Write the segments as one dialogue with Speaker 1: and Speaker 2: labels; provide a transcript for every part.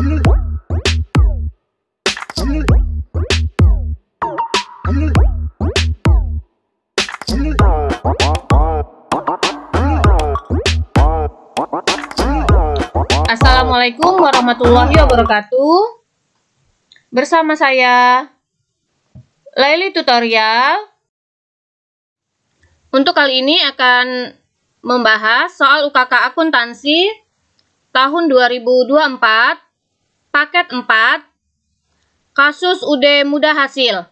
Speaker 1: Assalamualaikum warahmatullahi wabarakatuh. Bersama saya Laili Tutorial. Untuk kali ini akan membahas soal UKK akuntansi tahun 2024 paket 4 kasus UD mudah hasil.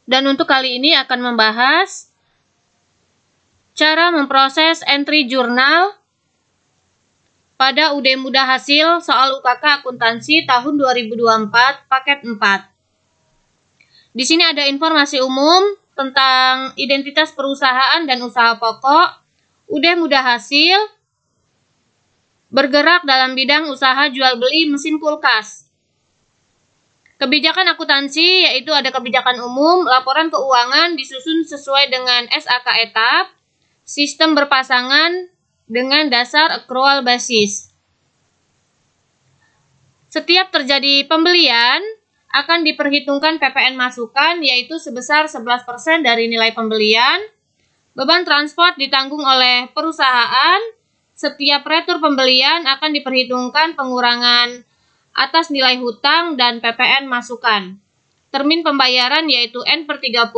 Speaker 1: Dan untuk kali ini akan membahas cara memproses entry jurnal pada UD mudah hasil soal UKK akuntansi tahun 2024 paket 4. Di sini ada informasi umum tentang identitas perusahaan dan usaha pokok, UD mudah hasil, bergerak dalam bidang usaha jual beli mesin kulkas. Kebijakan akuntansi yaitu ada kebijakan umum, laporan keuangan disusun sesuai dengan SAK etap, sistem berpasangan dengan dasar accrual basis. Setiap terjadi pembelian akan diperhitungkan PPN masukan yaitu sebesar 11% dari nilai pembelian. Beban transport ditanggung oleh perusahaan. Setiap retur pembelian akan diperhitungkan pengurangan atas nilai hutang dan PPN masukan. Termin pembayaran yaitu N/30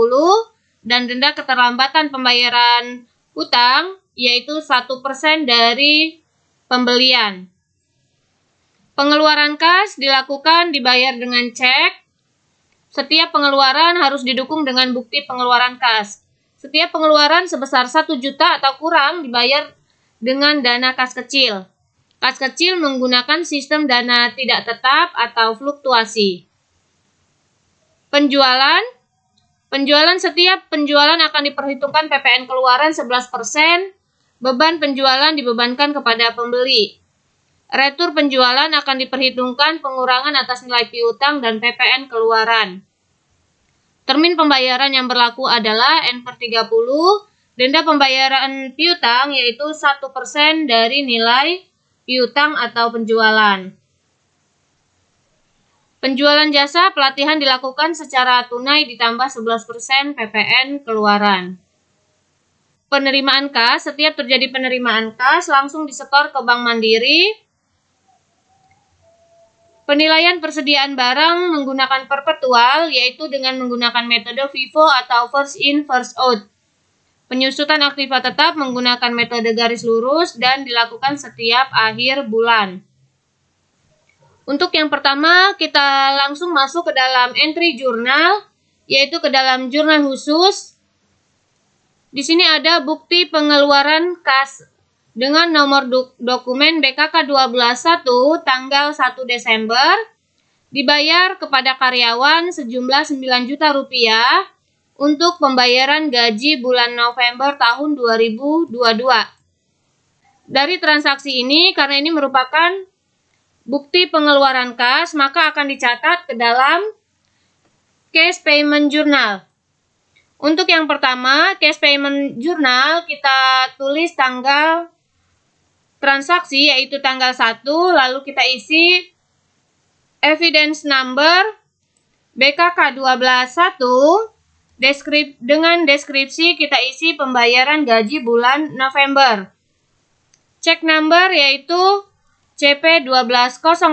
Speaker 1: dan denda keterlambatan pembayaran hutang yaitu 1% dari pembelian. Pengeluaran kas dilakukan dibayar dengan cek. Setiap pengeluaran harus didukung dengan bukti pengeluaran kas. Setiap pengeluaran sebesar 1 juta atau kurang dibayar dengan dana kas kecil. Kas kecil menggunakan sistem dana tidak tetap atau fluktuasi. Penjualan setiap penjualan akan diperhitungkan PPN keluaran 11%. Beban penjualan dibebankan kepada pembeli. Retur penjualan akan diperhitungkan pengurangan atas nilai piutang dan PPN keluaran. Termin pembayaran yang berlaku adalah N/30, denda pembayaran piutang yaitu 1% dari nilai piutang atau penjualan. Penjualan jasa pelatihan dilakukan secara tunai ditambah 11% PPN keluaran. Penerimaan kas, setiap terjadi penerimaan kas langsung disetor ke Bank Mandiri. Penilaian persediaan barang menggunakan perpetual yaitu dengan menggunakan metode FIFO atau first in first out. Penyusutan aktiva tetap menggunakan metode garis lurus dan dilakukan setiap akhir bulan. Untuk yang pertama kita langsung masuk ke dalam entry jurnal yaitu ke dalam jurnal khusus. Di sini ada bukti pengeluaran kas dengan nomor dokumen BKK 121 tanggal 1 Desember dibayar kepada karyawan sejumlah 9 juta rupiah untuk pembayaran gaji bulan November tahun 2022. Dari transaksi ini, karena ini merupakan bukti pengeluaran kas, maka akan dicatat ke dalam cash payment journal. Untuk yang pertama, cash payment journal, kita tulis tanggal transaksi yaitu tanggal 1, lalu kita isi evidence number BKK 121, dengan deskripsi kita isi pembayaran gaji bulan November. Check number yaitu CP 12001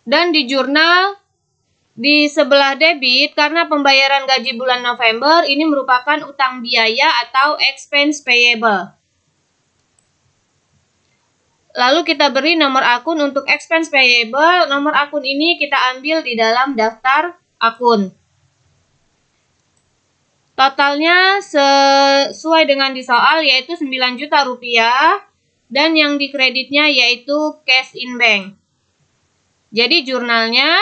Speaker 1: dan di jurnal di sebelah debit karena pembayaran gaji bulan November ini merupakan utang biaya atau expense payable. Lalu kita beri nomor akun untuk expense payable. Nomor akun ini kita ambil di dalam daftar akun. Totalnya sesuai dengan di soal yaitu 9 juta rupiah dan yang dikreditnya yaitu cash in bank. Jadi jurnalnya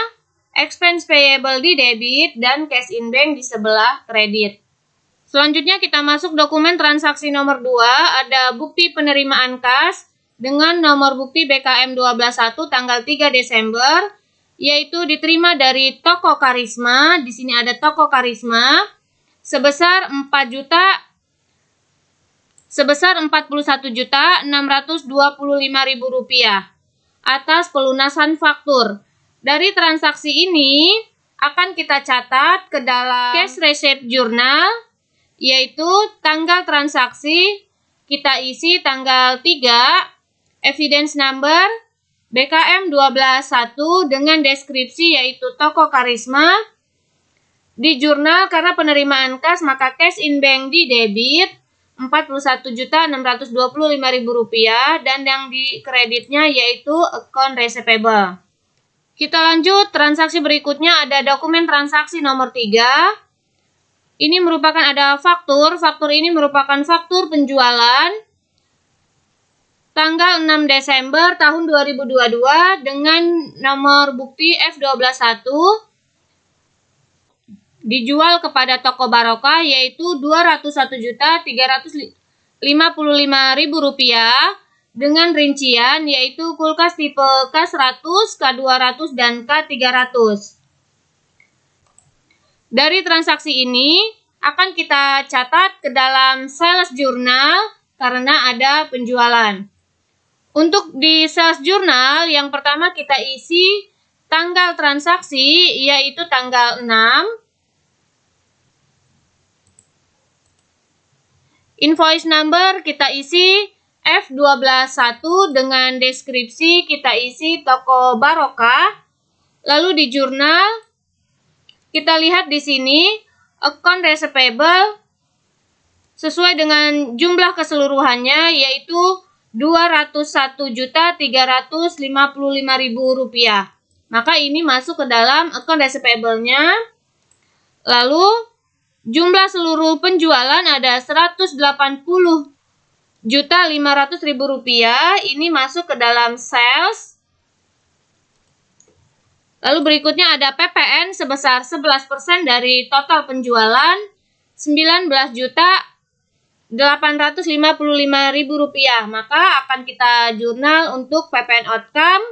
Speaker 1: expense payable di debit dan cash in bank di sebelah kredit. Selanjutnya kita masuk dokumen transaksi nomor 2, ada bukti penerimaan kas dengan nomor bukti BKM 121 tanggal 3 Desember yaitu diterima dari toko Karisma. Di sini ada toko Karisma sebesar 4 juta sebesar Rp41.625.000 atas pelunasan faktur. Dari transaksi ini akan kita catat ke dalam cash receipt journal, yaitu tanggal transaksi kita isi tanggal 3, evidence number BKM 121 dengan deskripsi yaitu toko Karisma. Di jurnal karena penerimaan kas maka cash in bank di debit Rp41.625.000 dan yang di kreditnya yaitu account receivable. Kita lanjut, transaksi berikutnya ada dokumen transaksi nomor 3. Ini merupakan ada faktur. Faktur ini merupakan faktur penjualan tanggal 6 Desember tahun 2022 dengan nomor bukti F121 dijual kepada toko Barokah yaitu Rp201.355.000 dengan rincian yaitu kulkas tipe K100, K200, dan K300. Dari transaksi ini akan kita catat ke dalam sales journal karena ada penjualan. Untuk di sales journal, yang pertama kita isi tanggal transaksi, yaitu tanggal 6. Invoice number kita isi F121 dengan deskripsi kita isi toko Barokah. Lalu di jurnal, kita lihat di sini, account receivable sesuai dengan jumlah keseluruhannya, yaitu Rp201.355.000. Maka ini masuk ke dalam account receivable-nya. Lalu jumlah seluruh penjualan ada Rp180.500.000. Ini masuk ke dalam sales. Lalu berikutnya ada PPN sebesar 11% dari total penjualan Rp19.855.000. Maka akan kita jurnal untuk PPN outcome.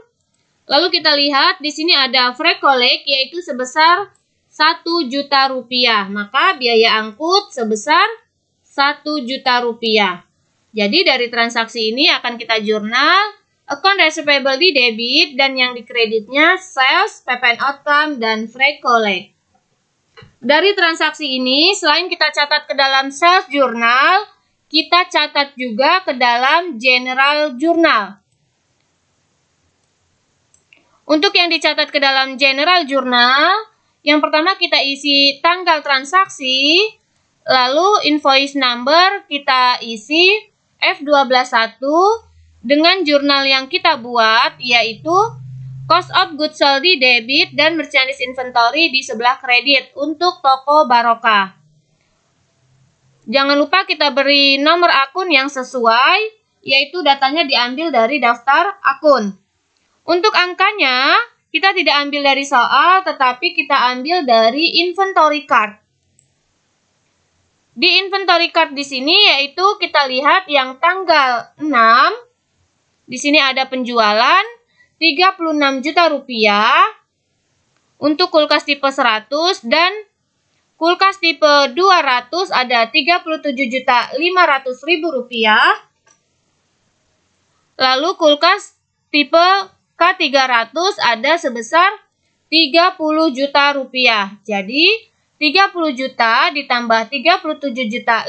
Speaker 1: Lalu kita lihat di sini ada free collect yaitu sebesar Rp1 juta. Maka biaya angkut sebesar Rp1 juta. Jadi dari transaksi ini akan kita jurnal account receivable di debit dan yang di kreditnya sales, PPN outcome, dan free collect. Dari transaksi ini, selain kita catat ke dalam sales journal, kita catat juga ke dalam general journal. Untuk yang dicatat ke dalam general journal, yang pertama kita isi tanggal transaksi, lalu invoice number kita isi F121 dengan jurnal yang kita buat, yaitu cost of goods sold di debit dan merchandise inventory di sebelah kredit untuk toko Barokah. Jangan lupa kita beri nomor akun yang sesuai, yaitu datanya diambil dari daftar akun. Untuk angkanya, kita tidak ambil dari soal, tetapi kita ambil dari inventory card. Di inventory card di sini, yaitu kita lihat yang tanggal 6, di sini ada penjualan Rp36 juta untuk kulkas tipe 100 dan kulkas tipe 200 ada Rp37.500.000. Lalu kulkas tipe K300 ada sebesar Rp30 juta. Jadi 30 juta ditambah 37.500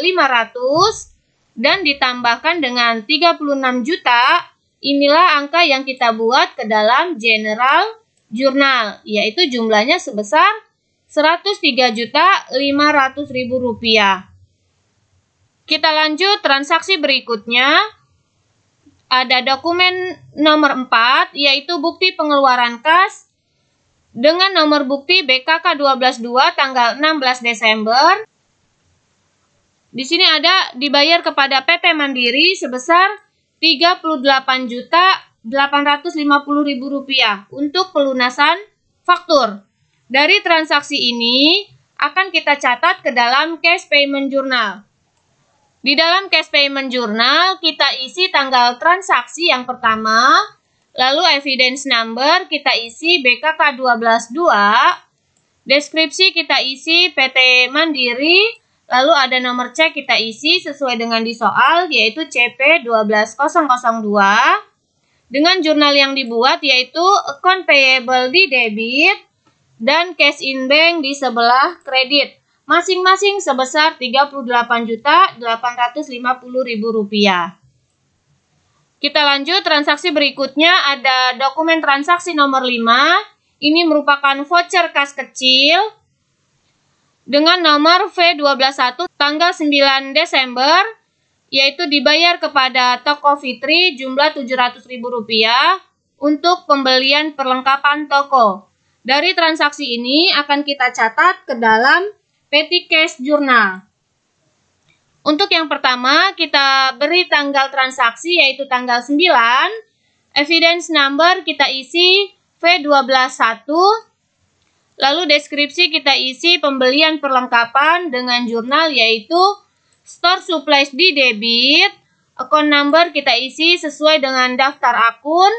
Speaker 1: dan ditambahkan dengan 36 juta. Inilah angka yang kita buat ke dalam general journal, yaitu jumlahnya sebesar Rp103.500.000. Kita lanjut transaksi berikutnya. Ada dokumen nomor 4, yaitu bukti pengeluaran kas dengan nomor bukti BKK 122 tanggal 16 Desember. Di sini ada dibayar kepada PT Mandiri sebesar Rp38.850.000 untuk pelunasan faktur. Dari transaksi ini akan kita catat ke dalam cash payment journal. Di dalam cash payment journal kita isi tanggal transaksi yang pertama, lalu evidence number kita isi BKK 122, deskripsi kita isi PT Mandiri, Lalu ada nomor cek kita isi sesuai dengan di soal, yaitu CP12002. Dengan jurnal yang dibuat yaitu account payable di debit dan cash in bank di sebelah kredit. Masing-masing sebesar Rp38.850.000. Kita lanjut transaksi berikutnya, ada dokumen transaksi nomor 5. Ini merupakan voucher kas kecil dengan nomor V121 tanggal 9 Desember, yaitu dibayar kepada toko Fitri jumlah Rp700.000 untuk pembelian perlengkapan toko. Dari transaksi ini akan kita catat ke dalam petty cash journal. Untuk yang pertama, kita beri tanggal transaksi yaitu tanggal 9. Evidence number kita isi V121. Lalu deskripsi kita isi pembelian perlengkapan dengan jurnal yaitu store supplies di debit. Account number kita isi sesuai dengan daftar akun.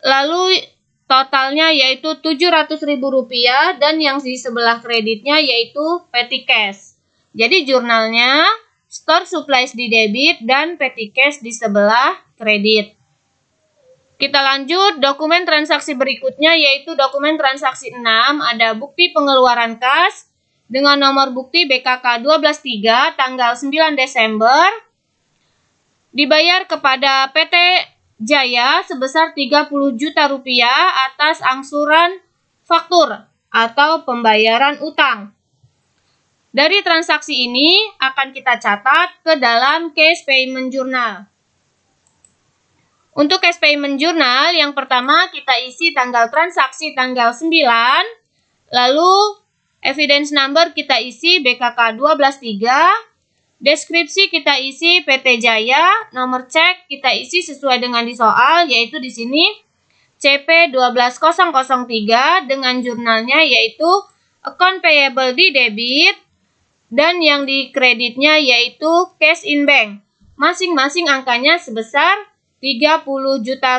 Speaker 1: Lalu totalnya yaitu Rp700.000 dan yang di sebelah kreditnya yaitu petty cash. Jadi jurnalnya store supplies di debit dan petty cash di sebelah kredit. Kita lanjut dokumen transaksi berikutnya yaitu dokumen transaksi 6. Ada bukti pengeluaran kas dengan nomor bukti BKK 123 tanggal 9 Desember. Dibayar kepada PT Jaya sebesar Rp30 juta atas angsuran faktur atau pembayaran utang. Dari transaksi ini akan kita catat ke dalam cash payment journal. Untuk cash payment journal, yang pertama kita isi tanggal transaksi tanggal 9, lalu evidence number kita isi BKK 123, deskripsi kita isi PT Jaya, nomor cek kita isi sesuai dengan di soal, yaitu di sini CP12003 dengan jurnalnya yaitu account payable di debit dan yang di kreditnya yaitu cash in bank. Masing-masing angkanya sebesar Rp30 juta.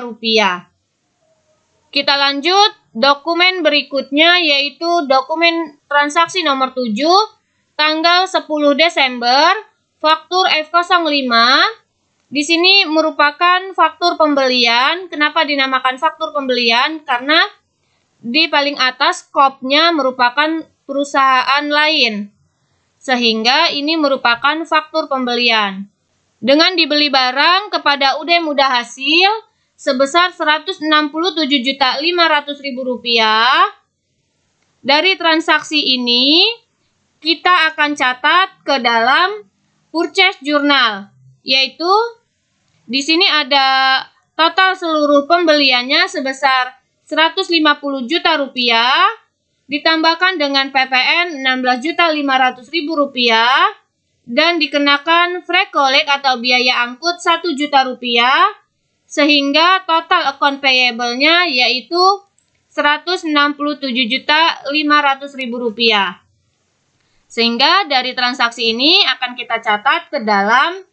Speaker 1: Kita lanjut dokumen berikutnya yaitu dokumen transaksi nomor 7 tanggal 10 Desember faktur F05. Di sini merupakan faktur pembelian. Kenapa dinamakan faktur pembelian? Karena di paling atas skopnya merupakan perusahaan lain. Sehingga ini merupakan faktur pembelian. Dengan dibeli barang kepada UD Mudah Hasil sebesar Rp167.500.000. Dari transaksi ini kita akan catat ke dalam purchase journal, yaitu di sini ada total seluruh pembeliannya sebesar Rp150 juta ditambahkan dengan PPN Rp16.500.000 dan dikenakan freight collect atau biaya angkut Rp1 juta, sehingga total account payable-nya yaitu Rp167.500.000. Sehingga dari transaksi ini akan kita catat ke dalam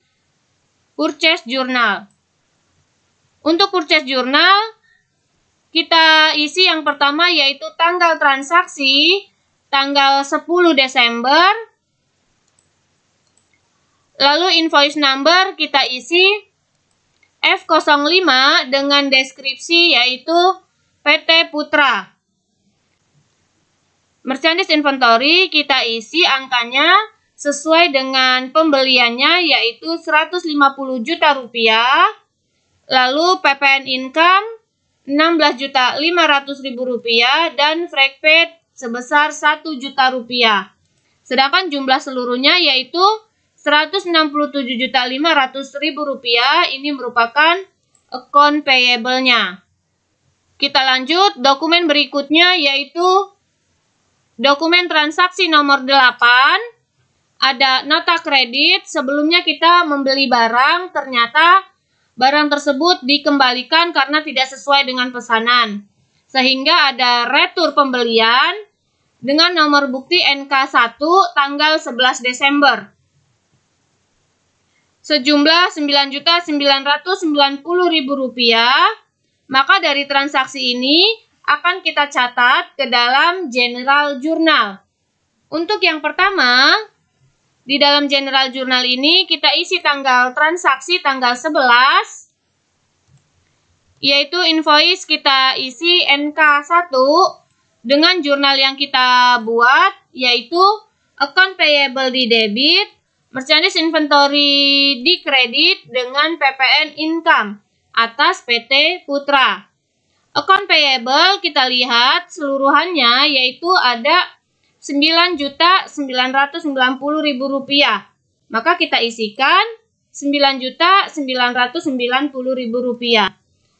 Speaker 1: purchase journal. Untuk purchase journal, kita isi yang pertama yaitu tanggal transaksi, tanggal 10 Desember. Lalu invoice number kita isi F05 dengan deskripsi yaitu PT Putra. Merchandise inventory kita isi angkanya sesuai dengan pembeliannya yaitu Rp150 juta. Lalu PPN income Rp16.500.000 dan freight paid sebesar Rp1 juta. Sedangkan jumlah seluruhnya yaitu Rp167.500.000. Ini merupakan account payable-nya. Kita lanjut dokumen berikutnya yaitu dokumen transaksi nomor 8. Ada nota kredit. Sebelumnya kita membeli barang, ternyata barang tersebut dikembalikan karena tidak sesuai dengan pesanan. Sehingga ada retur pembelian dengan nomor bukti NK1 tanggal 11 Desember. Sejumlah Rp9.990.000, maka dari transaksi ini akan kita catat ke dalam general journal. Untuk yang pertama, Di dalam general jurnal ini kita isi tanggal transaksi tanggal 11, yaitu invoice kita isi NK1 dengan jurnal yang kita buat, yaitu account payable di debit, merchandise inventory di kredit dengan PPN income atas PT Putra. Account payable kita lihat seluruhannya yaitu ada Rp9.990.000. Maka kita isikan Rp9.990.000.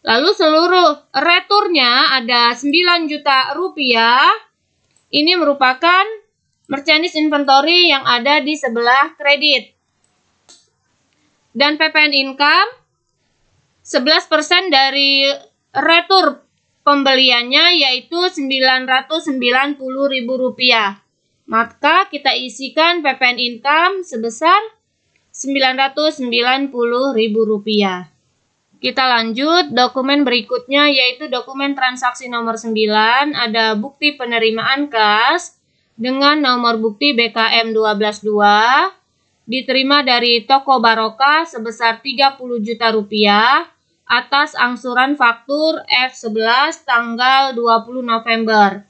Speaker 1: Lalu seluruh returnya ada Rp9 juta. Ini merupakan merchandise inventory yang ada di sebelah kredit. Dan PPN income 11% dari retur pembeliannya yaitu Rp990.000. Maka kita isikan PPN income sebesar Rp990.000. Kita lanjut dokumen berikutnya yaitu dokumen transaksi nomor 9. Ada bukti penerimaan kas dengan nomor bukti BKM 122 diterima dari toko Barokah sebesar Rp30 juta atas angsuran faktur F11 tanggal 20 November.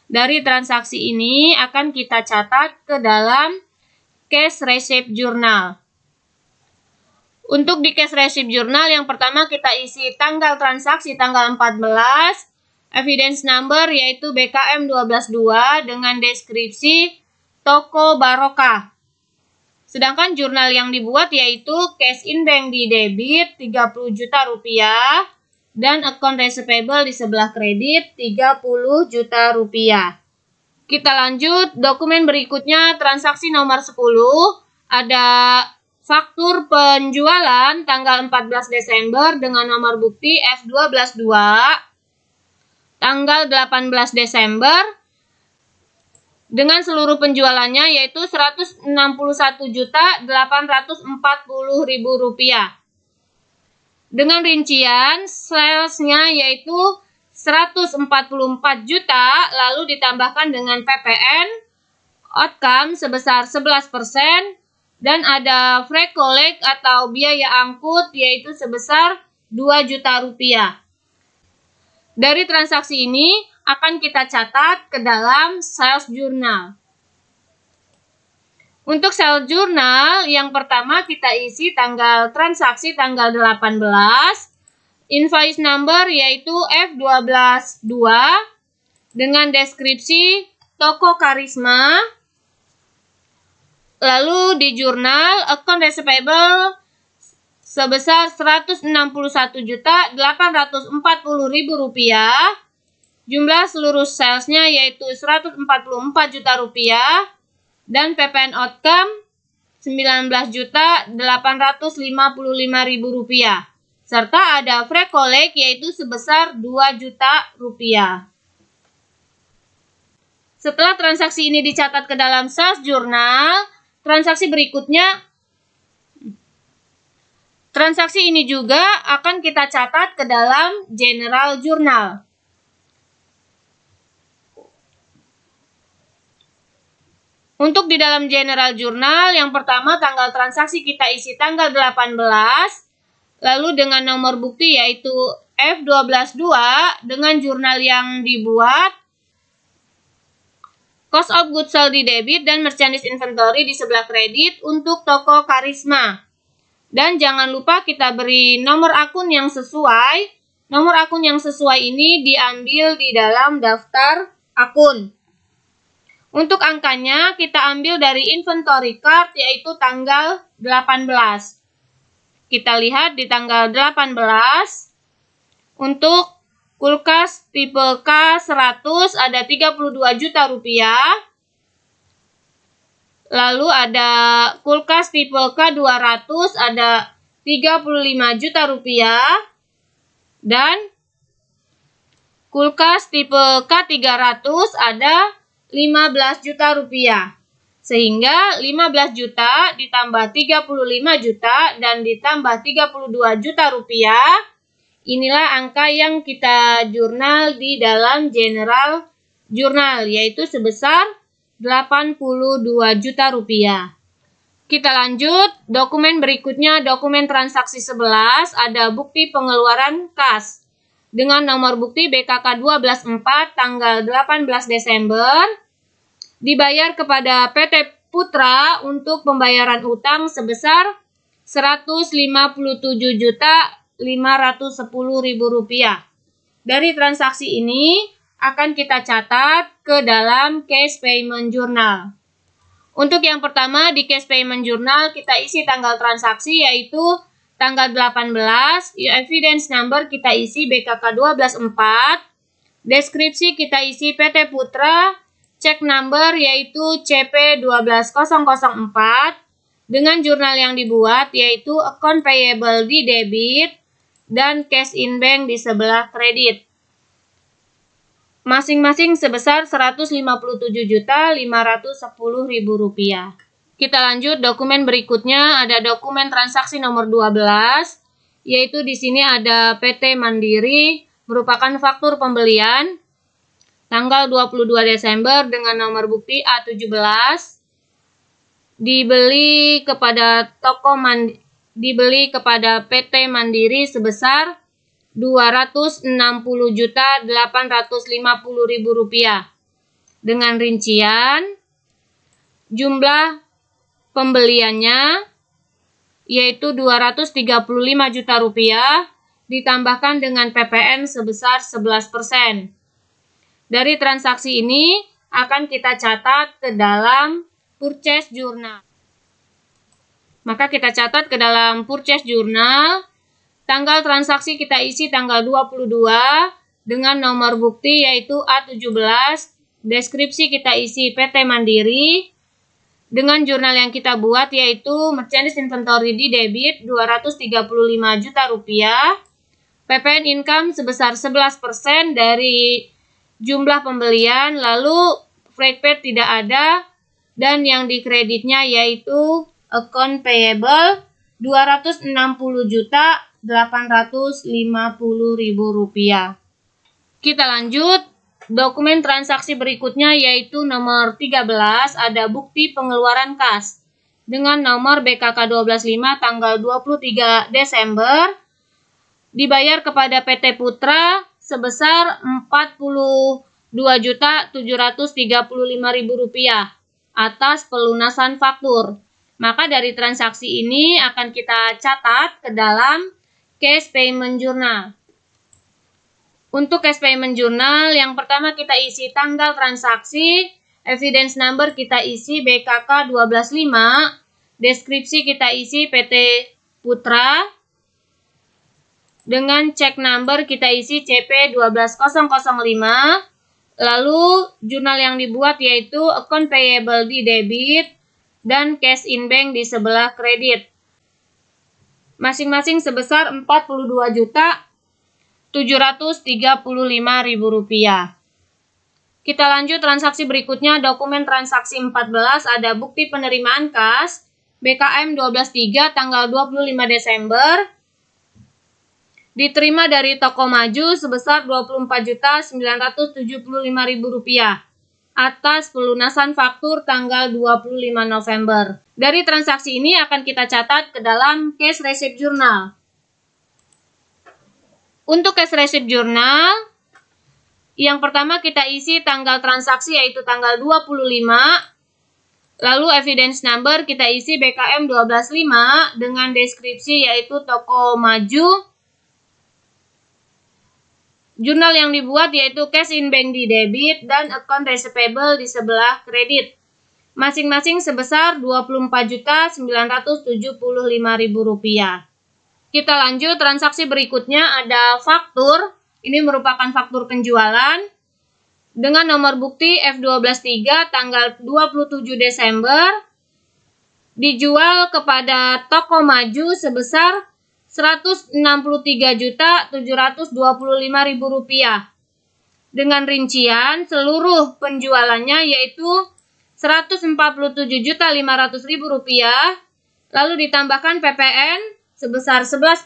Speaker 1: Dari transaksi ini akan kita catat ke dalam cash receipt journal. Untuk di cash receipt journal yang pertama kita isi tanggal transaksi tanggal 14, evidence number yaitu BKM 122 dengan deskripsi toko Barokah. Sedangkan jurnal yang dibuat yaitu cash in bank di debit Rp30 juta dan account receivable di sebelah kredit Rp30 juta. Kita lanjut dokumen berikutnya transaksi nomor 10. Ada faktur penjualan tanggal 14 Desember dengan nomor bukti F122 tanggal 18 Desember dengan seluruh penjualannya yaitu Rp61.840.000. Dengan rincian salesnya yaitu 144 juta lalu ditambahkan dengan PPN outcome sebesar 11% dan ada freight collect atau biaya angkut yaitu sebesar Rp2 juta. Dari transaksi ini akan kita catat ke dalam sales journal. Untuk sales journal yang pertama kita isi tanggal transaksi tanggal 18, invoice number yaitu F122 dengan deskripsi toko Karisma. Lalu di jurnal account receivable sebesar Rp161.840.000. Jumlah seluruh salesnya yaitu Rp144 juta dan PPN outcome Rp19.855.000 serta ada freight collect yaitu sebesar Rp2 juta. Setelah transaksi ini dicatat ke dalam sales journal, transaksi ini juga akan kita catat ke dalam general journal. Untuk di dalam general journal, yang pertama tanggal transaksi kita isi tanggal 18, lalu dengan nomor bukti yaitu F122 dengan jurnal yang dibuat, cost of goods sold di debit dan merchandise inventory di sebelah kredit untuk toko Karisma. Dan jangan lupa kita beri nomor akun yang sesuai. Nomor akun yang sesuai ini diambil di dalam daftar akun. Untuk angkanya kita ambil dari inventory card yaitu tanggal 18. Kita lihat di tanggal 18 untuk kulkas tipe K100 ada Rp32 juta. Lalu ada kulkas tipe K200 ada Rp35 juta. Dan kulkas tipe K300 ada Rp15 juta. Sehingga 15 juta ditambah 35 juta dan ditambah 32 juta rupiah. Inilah angka yang kita jurnal di dalam general jurnal, yaitu sebesar 82 juta rupiah. Kita lanjut, dokumen berikutnya dokumen transaksi 11, ada bukti pengeluaran kas. Dengan nomor bukti BKK 124 tanggal 18 Desember, dibayar kepada PT Putra untuk pembayaran utang sebesar Rp157.510.000. Dari transaksi ini akan kita catat ke dalam Cash Payment Journal. Untuk yang pertama di Cash Payment Journal kita isi tanggal transaksi yaitu tanggal 18, evidence number kita isi BKK 124, deskripsi kita isi PT Putra, check number yaitu CP12004, dengan jurnal yang dibuat yaitu account payable di debit dan cash in bank di sebelah kredit. Masing-masing sebesar Rp157.510.000. Kita lanjut dokumen berikutnya, ada dokumen transaksi nomor 12, yaitu di sini ada PT Mandiri merupakan faktur pembelian tanggal 22 Desember dengan nomor bukti A17 dibeli kepada PT Mandiri sebesar Rp260.850.000 dengan rincian jumlah pembeliannya yaitu Rp235 juta ditambahkan dengan PPN sebesar 11%. Dari transaksi ini akan kita catat ke dalam purchase journal. Maka kita catat ke dalam purchase journal. Tanggal transaksi kita isi tanggal 22 dengan nomor bukti yaitu A17, deskripsi kita isi PT Mandiri, dengan jurnal yang kita buat yaitu merchandise inventory di debit Rp235 juta, PPN income sebesar 11% dari jumlah pembelian, lalu freight paid tidak ada, dan yang dikreditnya yaitu account payable Rp260.850.000. Kita lanjut, dokumen transaksi berikutnya yaitu nomor 13, ada bukti pengeluaran kas. Dengan nomor BKK 125 tanggal 23 Desember, dibayar kepada PT Putra sebesar Rp42.735.000 atas pelunasan faktur. Maka dari transaksi ini akan kita catat ke dalam Cash Payment Journal. Untuk Cash Payment Journal, yang pertama kita isi tanggal transaksi, evidence number kita isi BKK 125, deskripsi kita isi PT Putra, dengan check number kita isi CP12005, lalu jurnal yang dibuat yaitu account payable di debit dan cash in bank di sebelah kredit. Masing-masing sebesar Rp47.735.000. Kita lanjut transaksi berikutnya, dokumen transaksi 14, ada bukti penerimaan kas BKM 123 tanggal 25 Desember, diterima dari toko maju sebesar Rp24.975.000 atas pelunasan faktur tanggal 25 November. Dari transaksi ini akan kita catat ke dalam Cash Receipt Journal. Untuk Cash Receipt Journal, yang pertama kita isi tanggal transaksi yaitu tanggal 25, lalu evidence number kita isi BKM 125 dengan deskripsi yaitu toko maju. Jurnal yang dibuat yaitu cash in bank di debit dan account receivable di sebelah kredit. Masing-masing sebesar Rp24.975.000. Kita lanjut transaksi berikutnya, ada faktur. Ini merupakan faktur penjualan dengan nomor bukti F123 tanggal 27 Desember, dijual kepada toko maju sebesar Rp163.725.000 dengan rincian seluruh penjualannya yaitu Rp147.500.000, lalu ditambahkan PPN sebesar 11%,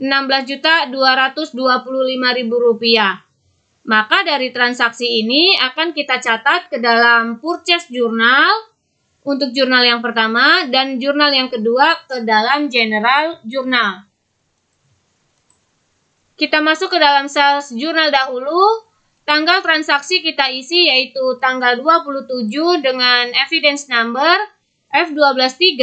Speaker 1: Rp16.225.000. Maka dari transaksi ini akan kita catat ke dalam purchase journal untuk jurnal yang pertama dan jurnal yang kedua ke dalam general jurnal. Kita masuk ke dalam sales jurnal dahulu. Tanggal transaksi kita isi yaitu tanggal 27 dengan evidence number F123.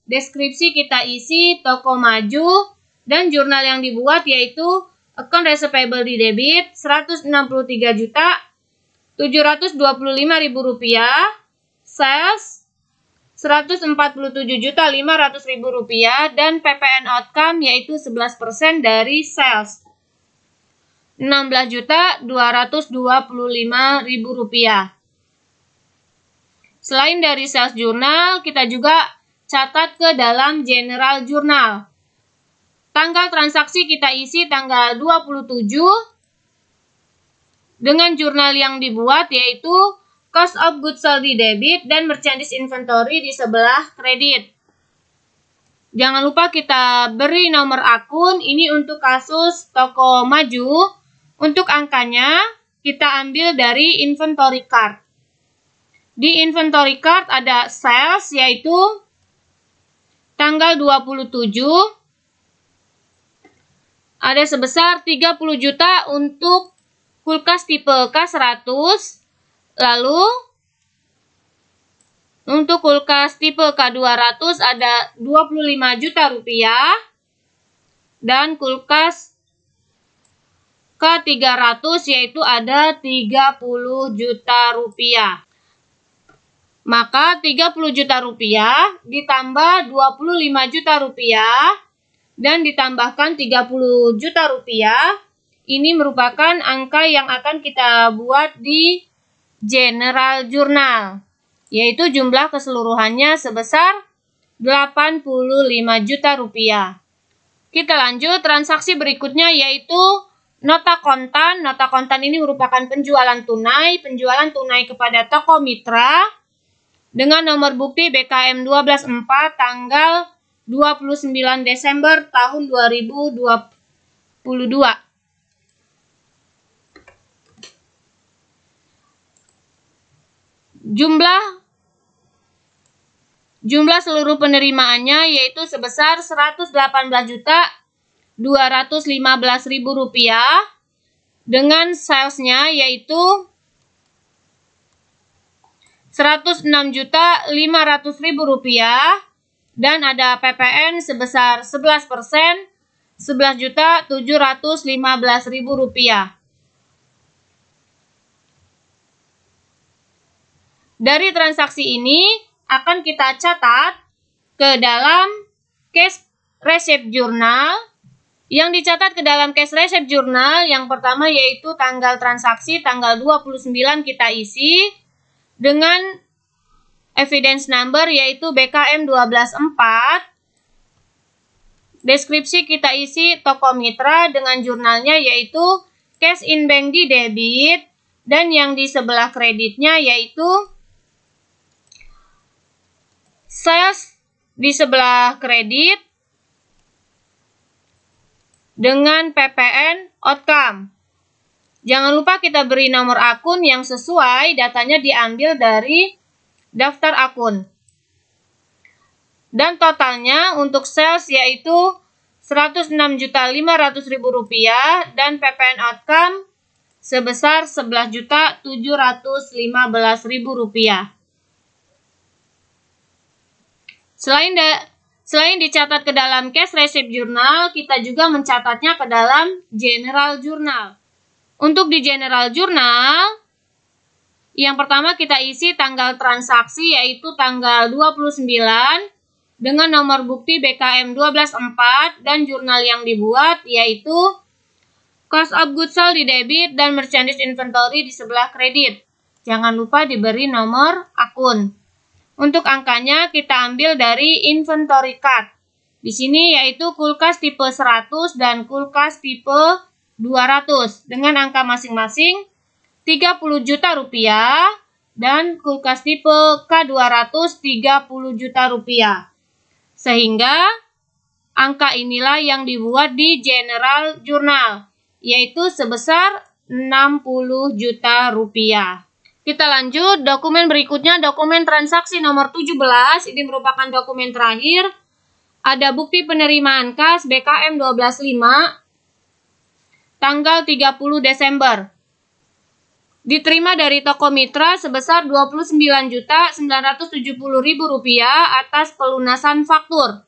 Speaker 1: Deskripsi kita isi toko maju dan jurnal yang dibuat yaitu account receivable di debit Rp163.725.000, sales Rp147.500.000 dan PPN outcome yaitu 11% dari sales Rp16.225.000. Selain dari sales jurnal, kita juga catat ke dalam general jurnal. Tanggal transaksi kita isi tanggal 27 dengan jurnal yang dibuat yaitu cost of goods sold di debit dan merchandise inventory di sebelah kredit. Jangan lupa kita beri nomor akun, ini untuk kasus toko maju. Untuk angkanya kita ambil dari inventory card. Di inventory card ada sales yaitu tanggal 27 ada sebesar 30 juta untuk kulkas tipe K100. Lalu untuk kulkas tipe K200 ada 25 juta rupiah dan kulkas K300 yaitu ada 30 juta rupiah. Maka 30 juta rupiah ditambah 25 juta rupiah dan ditambahkan 30 juta rupiah. Ini merupakan angka yang akan kita buat di general jurnal, yaitu jumlah keseluruhannya sebesar 85 juta rupiah. Kita lanjut transaksi berikutnya yaitu nota kontan. Nota kontan ini merupakan penjualan tunai kepada toko mitra dengan nomor bukti BKM 124 tanggal 29 Desember tahun 2022. Jumlah seluruh penerimaannya yaitu sebesar Rp118.215.000 dengan salesnya yaitu Rp106.500.000 dan ada PPN sebesar 11%, Rp11.715.000. Dari transaksi ini akan kita catat ke dalam cash receipt journal. Yang dicatat ke dalam cash receipt journal yang pertama yaitu tanggal transaksi tanggal 29 kita isi dengan evidence number yaitu BKM 124. Deskripsi kita isi toko mitra dengan jurnalnya yaitu cash in bank di debit dan yang di sebelah kreditnya yaitu sales di sebelah kredit dengan PPN outcome. Jangan lupa kita beri nomor akun yang sesuai, datanya diambil dari daftar akun. Dan totalnya untuk sales yaitu Rp106.500.000 dan PPN outcome sebesar Rp11.715.000. Selain dicatat ke dalam cash receipt journal, kita juga mencatatnya ke dalam general journal. Untuk di general journal, yang pertama kita isi tanggal transaksi yaitu tanggal 29 dengan nomor bukti BKM 124 dan jurnal yang dibuat yaitu cost of goods sold di debit dan merchandise inventory di sebelah kredit. Jangan lupa diberi nomor akun. Untuk angkanya kita ambil dari inventory card. Di sini yaitu kulkas tipe 100 dan kulkas tipe 200 dengan angka masing-masing 30 juta rupiah dan kulkas tipe K200 30 juta rupiah. Sehingga angka inilah yang dibuat di general journal yaitu sebesar 60 juta rupiah. Kita lanjut, dokumen berikutnya dokumen transaksi nomor 17, ini merupakan dokumen terakhir. Ada bukti penerimaan kas BKM 125 tanggal 30 Desember. Diterima dari toko mitra sebesar Rp29.970.000 atas pelunasan faktur.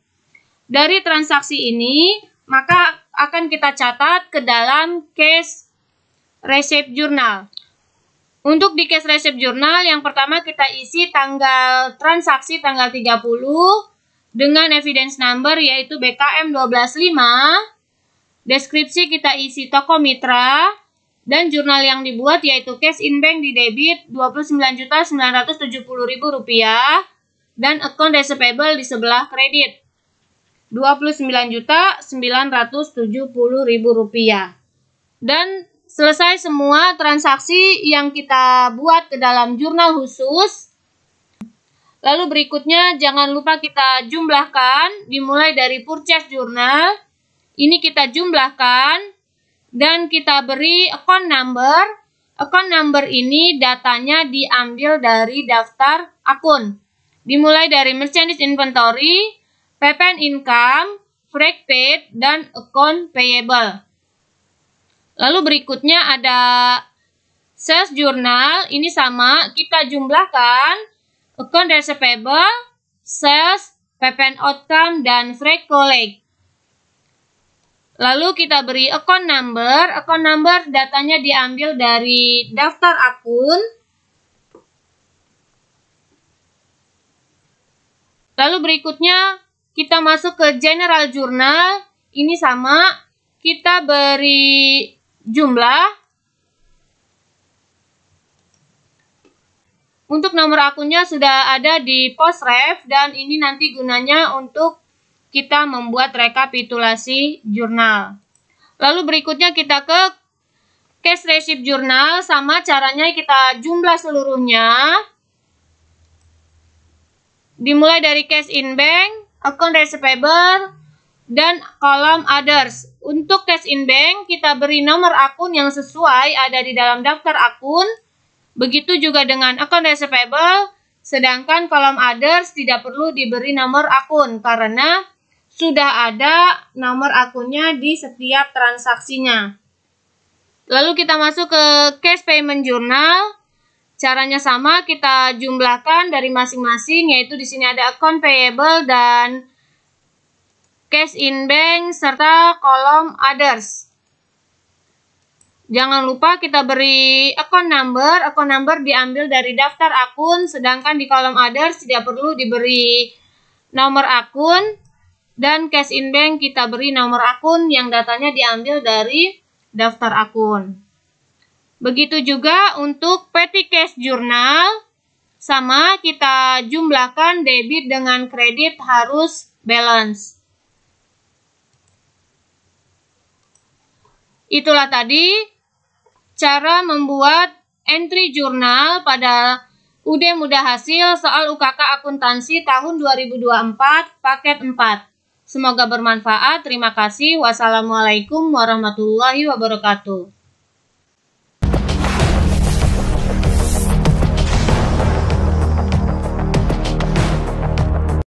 Speaker 1: Dari transaksi ini, maka akan kita catat ke dalam case receipt journal. Untuk di case receipt journal, yang pertama kita isi tanggal transaksi tanggal 30 dengan evidence number yaitu BKM 125. Deskripsi kita isi toko mitra dan jurnal yang dibuat yaitu cash in bank di debit Rp29.970.000 dan account receivable di sebelah kredit Rp29.970.000. Dan selesai semua transaksi yang kita buat ke dalam jurnal khusus. Lalu berikutnya jangan lupa kita jumlahkan, dimulai dari purchase journal. Ini kita jumlahkan dan kita beri account number. Account number ini datanya diambil dari daftar akun. Dimulai dari merchandise inventory, PPN income, freight paid, dan account payable. Lalu berikutnya ada sales journal, ini sama, kita jumlahkan account receivable, sales, PPN outcome, dan freight collect. Lalu kita beri account number datanya diambil dari daftar akun. Lalu berikutnya kita masuk ke general journal, ini sama, kita beri jumlah. Untuk nomor akunnya sudah ada di post-ref dan ini nanti gunanya untuk kita membuat rekapitulasi jurnal. Lalu berikutnya kita ke cash receipt journal, sama caranya kita jumlah seluruhnya. Dimulai dari cash in bank, account receivable, dan kolom others. Untuk cash in bank, kita beri nomor akun yang sesuai ada di dalam daftar akun. Begitu juga dengan account receivable, sedangkan kolom others tidak perlu diberi nomor akun karena sudah ada nomor akunnya di setiap transaksinya. Lalu kita masuk ke cash payment journal. Caranya sama, kita jumlahkan dari masing-masing, yaitu di sini ada account payable dan cash in bank serta kolom others. Jangan lupa kita beri account number diambil dari daftar akun, sedangkan di kolom others tidak perlu diberi nomor akun, dan cash in bank kita beri nomor akun yang datanya diambil dari daftar akun. Begitu juga untuk petty cash journal, sama kita jumlahkan debit dengan kredit harus balance. Itulah tadi cara membuat entry jurnal pada UD Mudah Hasil soal UKK Akuntansi tahun 2024 paket 4. Semoga bermanfaat. Terima kasih. Wassalamualaikum warahmatullahi wabarakatuh.